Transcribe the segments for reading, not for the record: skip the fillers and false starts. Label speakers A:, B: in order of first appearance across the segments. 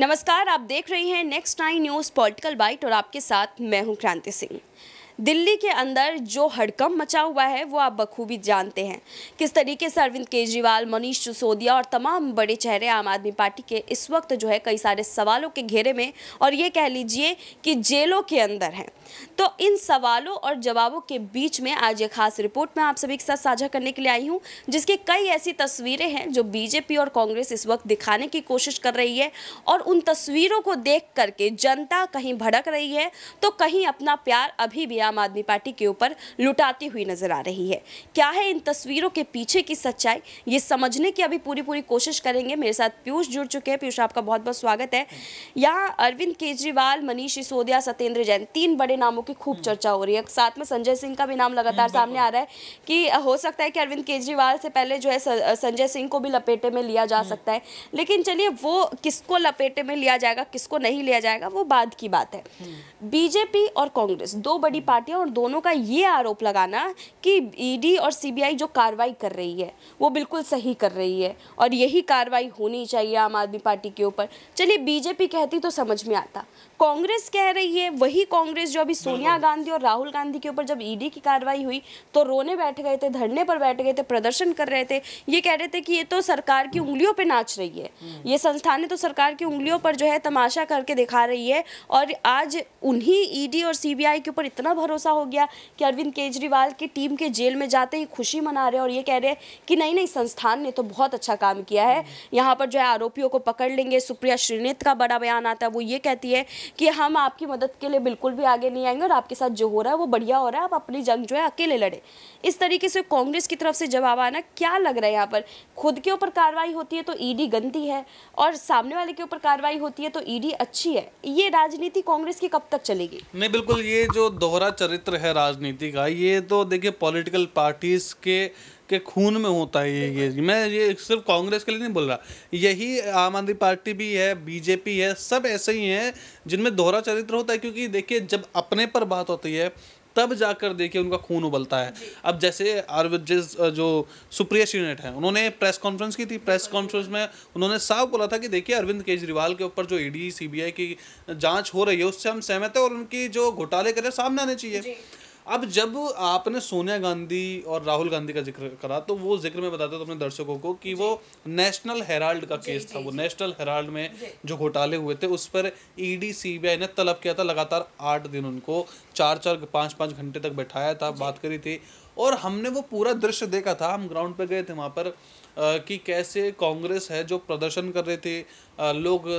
A: नमस्कार, आप देख रहे हैं नेक्स्ट 9 न्यूज़ पॉलिटिकल बाइट और आपके साथ मैं हूं क्रांति सिंह। दिल्ली के अंदर जो हड़कंप मचा हुआ है वो आप बखूबी जानते हैं। किस तरीके से अरविंद केजरीवाल, मनीष सिसोदिया और तमाम बड़े चेहरे आम आदमी पार्टी के इस वक्त जो है कई सारे सवालों के घेरे में और ये कह लीजिए कि जेलों के अंदर हैं। तो इन सवालों और जवाबों के बीच में आज एक खास रिपोर्ट मैं आप सभी के साथ साझा करने के लिए आई हूं, जिसकी कई ऐसी तस्वीरें हैं जो बीजेपी और कांग्रेस इस वक्त दिखाने की कोशिश कर रही है और उन तस्वीरों को देख करके जनता कहीं भड़क रही है तो कहीं अपना प्यार अभी भी आम आदमी पार्टी के ऊपर लुटाती हुई नजर आ रही है। क्या है इन तस्वीरों के पीछे की सच्चाई, ये समझने की अभी पूरी कोशिश करेंगे। मेरे साथ पीयूष जुड़ चुके हैं। पीयूष, आपका बहुत बहुत स्वागत है। यहाँ अरविंद केजरीवाल, मनीष सिसोदिया, सत्येंद्र जैन, तीन बड़े नामों की खूब चर्चा हो रही है। साथ में संजय सिंह का भी नाम लगातार सामने आ रहा है कि हो सकता है कि अरविंद केजरीवाल से पहले जो है संजय सिंह को भी लपेटे में लिया जा सकता है। लेकिन चलिए, वो किसको लपेटे में लिया जाएगा, किसको नहीं लिया जाएगा, वो बाद की बात है। बीजेपी और कांग्रेस दो बड़ी पार्टियां और दोनों का ये आरोप लगाना कि ईडी और सीबीआई जो कार्रवाई कर रही है वो बिल्कुल सही कर रही है और यही कार्रवाई होनी चाहिए आम आदमी पार्टी के ऊपर। चलिए, बीजेपी कहती तो समझ में आता, कांग्रेस कह रही है, वही कांग्रेस जो अभी सोनिया गांधी और राहुल गांधी के ऊपर जब ईडी की कार्रवाई हुई तो रोने बैठ गए थे, धरने पर बैठ गए थे, प्रदर्शन कर रहे थे। ये कह रहे थे कि ये तो सरकार की उंगलियों पे नाच रही है, ये संस्थानें तो सरकार की उंगलियों पर जो है तमाशा करके दिखा रही है। और आज उन्हीं ईडी और सीबीआई के ऊपर इतना भरोसा हो गया कि अरविंद केजरीवाल की टीम के जेल में जाते ही खुशी मना रहे हैं और ये कह रहे हैं कि नहीं, संस्थान ने तो बहुत अच्छा काम किया है, यहाँ पर जो है आरोपियों को पकड़ लेंगे। सुप्रिया श्रीनेत का बड़ा बयान आता है, वो ये कहती है कि हम आपकी मदद के लिए बिल्कुल भी आगे नहीं आएंगे और आपके साथ जो हो रहा है वो बढ़िया हो रहा है, आप अपनी जंग जो है अकेले लड़े। इस तरीके से कांग्रेस की तरफ से जवाब आना, क्या लग रहा है यहाँ पर खुद के ऊपर कार्रवाई होती है तो ईडी गंदी है और सामने वाले के ऊपर कार्रवाई होती है तो ईडी अच्छी है। ये राजनीति कांग्रेस की कब तक चलेगी?
B: नहीं, बिल्कुल, ये जो दोहरा चरित्र है राजनीति का, ये तो देखिए पॉलिटिकल पार्टीज के खून में होता है। ये सिर्फ कांग्रेस के लिए नहीं बोल रहा, यही आम आदमी पार्टी भी है, बीजेपी है, सब ऐसे ही हैं जिनमें दोहरा चरित्र होता है। क्योंकि देखिए, जब अपने पर बात होती है तब जाकर देखिए उनका खून उबलता है। अब जैसे जो सुप्रिया श्रीनेट है, उन्होंने प्रेस कॉन्फ्रेंस की थी। प्रेस कॉन्फ्रेंस में उन्होंने साफ बोला था कि देखिए, अरविंद केजरीवाल के ऊपर जो ईडी सीबीआई की जांच हो रही है उससे हम सहमत है और उनकी जो घोटाले करे सामने आने चाहिए। अब जब आपने सोनिया गांधी और राहुल गांधी का जिक्र करा तो वो जिक्र में बताते तो अपने दर्शकों को कि वो नेशनल हेराल्ड का केस था। वो नेशनल हेराल्ड में जो घोटाले हुए थे उस पर ईडी सीबीआई ने तलब किया था। लगातार 8 दिन उनको 4-4 5-5 घंटे तक बैठाया था, बात करी थी और हमने वो पूरा दृश्य देखा था। हम ग्राउंड पे गए थे वहाँ पर कि कैसे कांग्रेस है जो प्रदर्शन कर रहे थे, लोग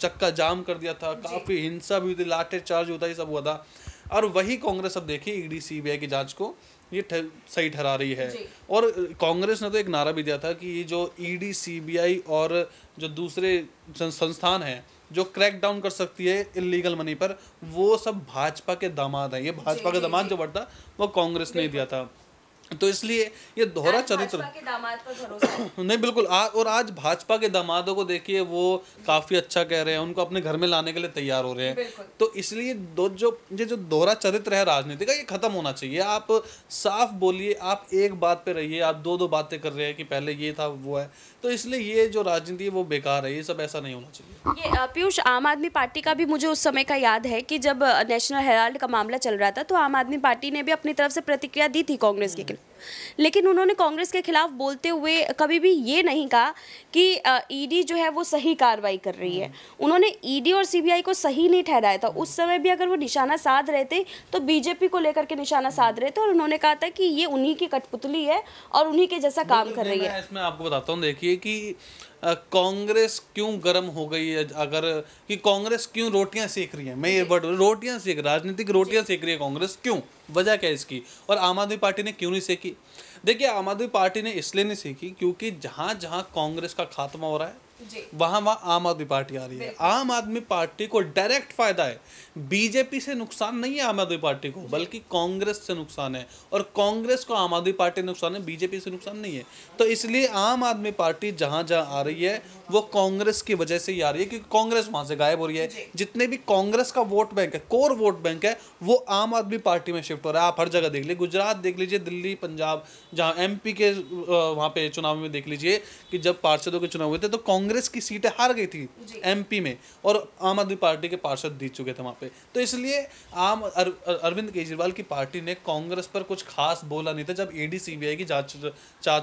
B: चक्का जाम कर दिया था, काफ़ी हिंसा भी हुई थी, लाठीचार्ज होता, ये सब हुआ था। और वही कांग्रेस अब देखिए ईडी सीबीआई की जांच को ये सही ठहरा रही है। और कांग्रेस ने तो एक नारा भी दिया था कि ये जो ईडी सीबीआई और जो दूसरे संस्थान हैं जो क्रैक डाउन कर सकती है इलीगल मनी पर, वो सब भाजपा के दामाद हैं। ये भाजपा का दामाद जो बढ़ता वो कांग्रेस ने दिया था। तो इसलिए ये दोहरा चरित्र
A: के दामाद पर भरोसा
B: नहीं, बिल्कुल। और आज भाजपा के दामादों को देखिए, वो काफी अच्छा कह रहे हैं, उनको अपने घर में लाने के लिए तैयार हो रहे हैं। तो इसलिए जो दोहरा चरित्र है राजनीति का, ये खत्म होना चाहिए। आप साफ बोलिए, आप एक बात पे रहिए। आप दो बातें कर रहे हैं कि पहले ये था वो है, तो इसलिए ये जो राजनीति है वो बेकार है। ये सब ऐसा नहीं होना चाहिए।
A: ये पीयूष, आम आदमी पार्टी का भी मुझे उस समय का याद है कि जब नेशनल हेराल्ड का मामला चल रहा था तो आम आदमी पार्टी ने भी अपनी तरफ से प्रतिक्रिया दी थी कांग्रेस के खिलाफ। लेकिन उन्होंने कांग्रेस के खिलाफ बोलते हुए कभी भी ये नहीं कहा कि ईडी जो है वो सही कार्रवाई कर रही है। उन्होंने ईडी और सीबीआई को सही नहीं ठहराया था। उस समय भी अगर वो निशाना साध रहे थे तो बीजेपी को लेकर के निशाना साध रहे थे और उन्होंने कहा था कि ये उन्हीं की कठपुतली है और उन्हीं के जैसा काम कर रही है।
B: इसमें आपको बताता हूँ, देखिए कि कांग्रेस क्यों गर्म हो गई है, अगर कि कांग्रेस क्यों रोटियां सेक रही है। मैं ये वर्ड, रोटियां सेक, राजनीतिक रोटियां सेक रही है कांग्रेस, क्यों, वजह क्या है इसकी? और आम आदमी पार्टी ने क्यों नहीं सेकी? देखिए, आम आदमी पार्टी ने इसलिए नहीं सेकी क्योंकि जहां जहां कांग्रेस का खात्मा हो रहा है वहां आम आदमी पार्टी आ रही है। आम आदमी पार्टी को डायरेक्ट फायदा है। बीजेपी से नुकसान नहीं है आम आदमी पार्टी को, बल्कि कांग्रेस से नुकसान है। और कांग्रेस को आम आदमी पार्टी नुकसान है, बीजेपी से नुकसान नहीं है। तो इसलिए आम आदमी पार्टी जहां जहां आ रही है वो कांग्रेस की वजह से ही आ रही है, क्योंकि कांग्रेस वहां से गायब हो रही है। जितने भी कांग्रेस का वोट बैंक है, कोर वोट बैंक है, वो आम आदमी पार्टी में शिफ्ट हो रहा है। आप हर जगह देख लीजिए, गुजरात देख लीजिए, दिल्ली, पंजाब, जहाँ एमपी के वहाँ पे चुनाव में देख लीजिए कि जब पार्षदों के चुनाव हुए थे तो कांग्रेस कांग्रेस की सीटें हार गई थी MP में, और आम आदमी पार्टी के पार्षद जीत चुके थे वहाँ पे। तो इसलिए अरविंद केजरीवाल की पार्टी ने कांग्रेस पर कुछ खास बोला नहीं था जब ED CBI की जांच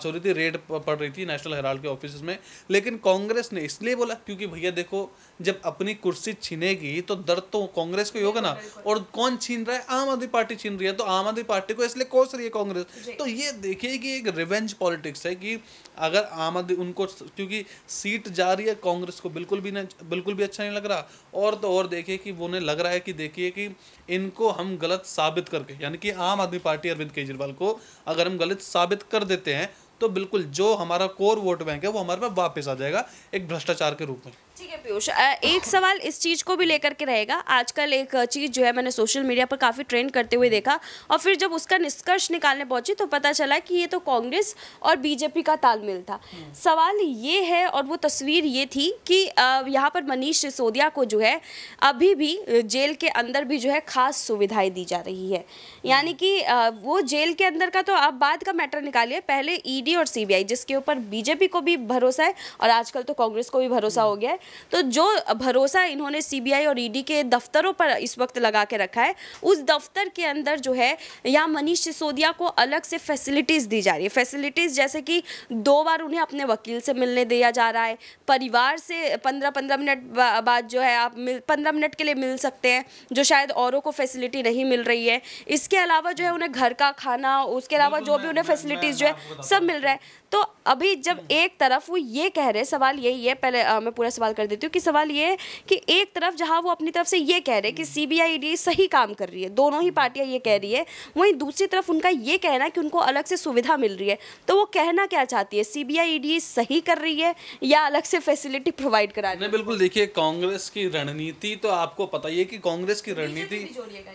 B: हो रही थी, रेड पड़ रही थी नेशनल हेराल्ड के ऑफिस में। लेकिन कांग्रेस ने इसलिए बोला क्योंकि भैया देखो, जब अपनी कुर्सी छीनेगी तो दर्द तो कांग्रेस को ही होगा ना, और कौन छीन रहा है? आम आदमी पार्टी छीन रही है, तो आम आदमी पार्टी को इसलिए कोस रही है कांग्रेस। तो ये देखिए कि एक रिवेंज पॉलिटिक्स है कि अगर आम आदमी उनको, क्योंकि सीट जा रही है कांग्रेस को बिल्कुल भी अच्छा नहीं लग रहा, और तो और देखिए कि उन्हें लग रहा है कि देखिए कि इनको हम गलत साबित करके, यानी कि आम आदमी पार्टी अरविंद केजरीवाल को अगर हम गलत साबित कर देते हैं तो बिल्कुल जो हमारा कोर वोट बैंक है वो हमारे पास वापस आ जाएगा एक भ्रष्टाचार के रूप में।
A: ठीक है पीयूष, एक सवाल इस चीज़ को भी लेकर के रहेगा। आजकल एक चीज़ जो है मैंने सोशल मीडिया पर काफ़ी ट्रेंड करते हुए देखा, और फिर जब उसका निष्कर्ष निकालने पहुंची तो पता चला कि ये तो कांग्रेस और बीजेपी का तालमेल था। सवाल ये है, और वो तस्वीर ये थी कि यहाँ पर मनीष सिसोदिया को जो है अभी भी जेल के अंदर भी जो है खास सुविधाएँ दी जा रही है, यानी कि वो जेल के अंदर का तो आप बाद का मैटर निकालिए, पहले ED और CBI जिसके ऊपर बीजेपी को भी भरोसा है और आजकल तो कांग्रेस को भी भरोसा हो गया है, तो जो भरोसा इन्होंने CBI और ED के दफ्तरों पर इस वक्त लगा के रखा है, उस दफ्तर के अंदर जो है यहाँ मनीष सिसोदिया को अलग से फैसिलिटीज़ दी जा रही है। फैसिलिटीज़ जैसे कि 2 बार उन्हें अपने वकील से मिलने दिया जा रहा है, परिवार से 15-15 मिनट बाद जो है आप 15 मिनट के लिए मिल सकते हैं, जो शायद औरों को फैसिलिटी नहीं मिल रही है। इसके अलावा जो है उन्हें घर का खाना, उसके अलावा जो भी उन्हें फैसिलिटीज़ जो है सब मिल रहा है। तो अभी जब एक तरफ वो ये कह रहे हैं, सवाल यही है, पहले मैं पूरा सवाल कर देती हूँ कि सवाल ये है कि एक तरफ जहाँ वो अपनी तरफ से ये कह रहे हैं कि CBI ED सही काम कर रही है, दोनों ही पार्टियाँ ये कह रही है, वहीं दूसरी तरफ उनका ये कहना है कि उनको अलग से सुविधा मिल रही है। तो वो कहना क्या चाहती है, CBI ED सही कर रही है या अलग से फैसिलिटी प्रोवाइड करा रही है?
B: बिल्कुल देखिए, कांग्रेस की रणनीति तो आपको पता ही है कि कांग्रेस की रणनीति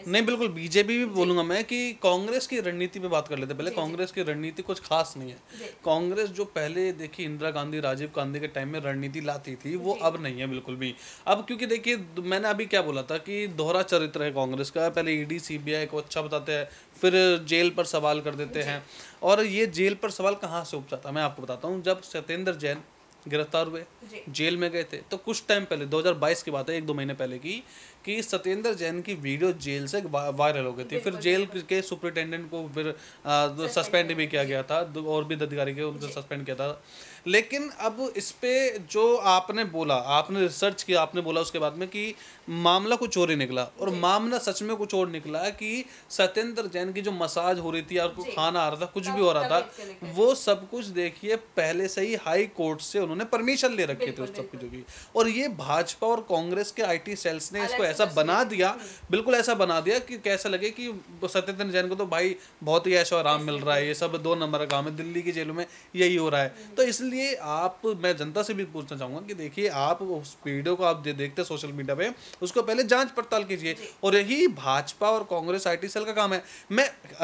B: नहीं, बिल्कुल बीजेपी भी बोलूंगा मैं कि कांग्रेस की रणनीति पे बात कर लेते हैं पहले। कांग्रेस की रणनीति कुछ खास नहीं है। कांग्रेस जो पहले देखिए इंदिरा गांधी, राजीव गांधी के टाइम में रणनीति लाती थी वो अब नहीं है बिल्कुल भी। अब क्योंकि देखिए मैंने अभी क्या बोला था कि दोहरा चरित्र है कांग्रेस का, पहले ED CBI को अच्छा बताते हैं, फिर जेल पर सवाल कर देते हैं। और ये जेल पर सवाल कहाँ से उपजा था मैं आपको बताता हूँ। जब सत्येंद्र जैन गिरफ्तार हुए, जेल में गए थे, तो कुछ टाइम पहले 2022 की बात है, 1-2 महीने पहले की, कि सत्येंद्र जैन की वीडियो जेल से वायरल हो गई थी। फिर जेल के सुपरिटेंडेंट को फिर सस्पेंड भी किया गया था, और भी अधिकारी के उनको सस्पेंड किया था। लेकिन अब इस पे जो आपने बोला, आपने रिसर्च किया, आपने बोला उसके बाद में कि मामला कुछ और ही निकला, और मामला सच में कुछ और निकला कि सत्येंद्र जैन की जो मसाज हो रही थी और खाना आ रहा था, कुछ भी हो रहा था, वो सब कुछ देखिए पहले से ही हाई कोर्ट से उन्होंने परमिशन ले रखी थी उस सब चीजों की। और ये भाजपा और कांग्रेस के IT सेल्स ने इसको ऐसा बना दिया, बिल्कुल ऐसा बना दिया कि कैसा लगे कि सत्येंद्र जैन को तो भाई बहुत ही ऐशो आराम मिल रहा है, ये सब 2 नंबर का काम है, दिल्ली की जेलों में यही हो रहा है। तो इसलिए मैं जनता से भी पूछना चाहूंगा कि देखिए आप उस वीडियो को आप देखते सोशल मीडिया पे, उसको पहले जांच पड़ताल कीजिए। और यही भाजपा और कांग्रेस IT सेल का काम है।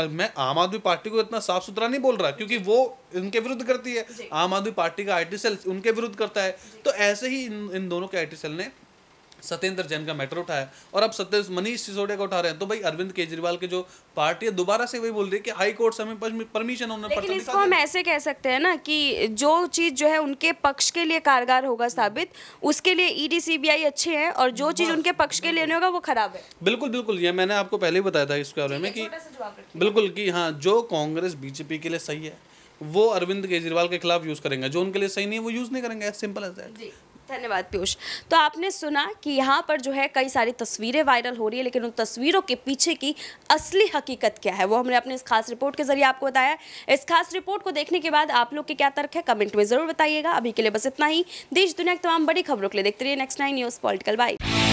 B: मैं आम आदमी पार्टी को इतना साफ सुथरा नहीं बोल रहा क्योंकि वो इनके विरुद्ध करती है, आम आदमी पार्टी का IT सेल उनके विरुद्ध करता है। तो ऐसे ही इन दोनों के IT सेल ने सत्येंद्र जैन का मैटर उठाया, और अब मनीष सिसोदिया को उठा रहे हैं। तो भाई अरविंद केजरीवाल के जो पार्टी है दोबारा से वही बोल रही है कि हाई कोर्ट से हमें परमिशन होना।
A: लेकिन इसको हम ऐसे कह सकते हैं ना कि जो चीज जो है उनके पक्ष के लिए कारगर होगा साबित, उसके लिए ED CBI अच्छे हैं, और जो चीज उनके पक्ष के लिए नहीं होगा वो खराब है।
B: बिल्कुल बिल्कुल, ये मैंने आपको पहले ही बताया था इसके बारे में कि बिल्कुल कि हाँ, जो कांग्रेस BJP के लिए सही है वो अरविंद केजरीवाल के खिलाफ यूज करेंगे, जो उनके लिए सही नहीं है वो यूज नहीं करेंगे, सिंपल एज दैट।
A: धन्यवाद पीयूष। तो आपने सुना कि यहाँ पर जो है कई सारी तस्वीरें वायरल हो रही है, लेकिन उन तस्वीरों के पीछे की असली हकीकत क्या है वो हमने अपने इस खास रिपोर्ट के जरिए आपको बताया। इस खास रिपोर्ट को देखने के बाद आप लोग के क्या तर्क है कमेंट में जरूर बताइएगा। अभी के लिए बस इतना ही। देश दुनिया की तमाम बड़ी खबरों के लिए देखते रहिए Next 9 न्यूज़ पॉलिटिकल बाइट।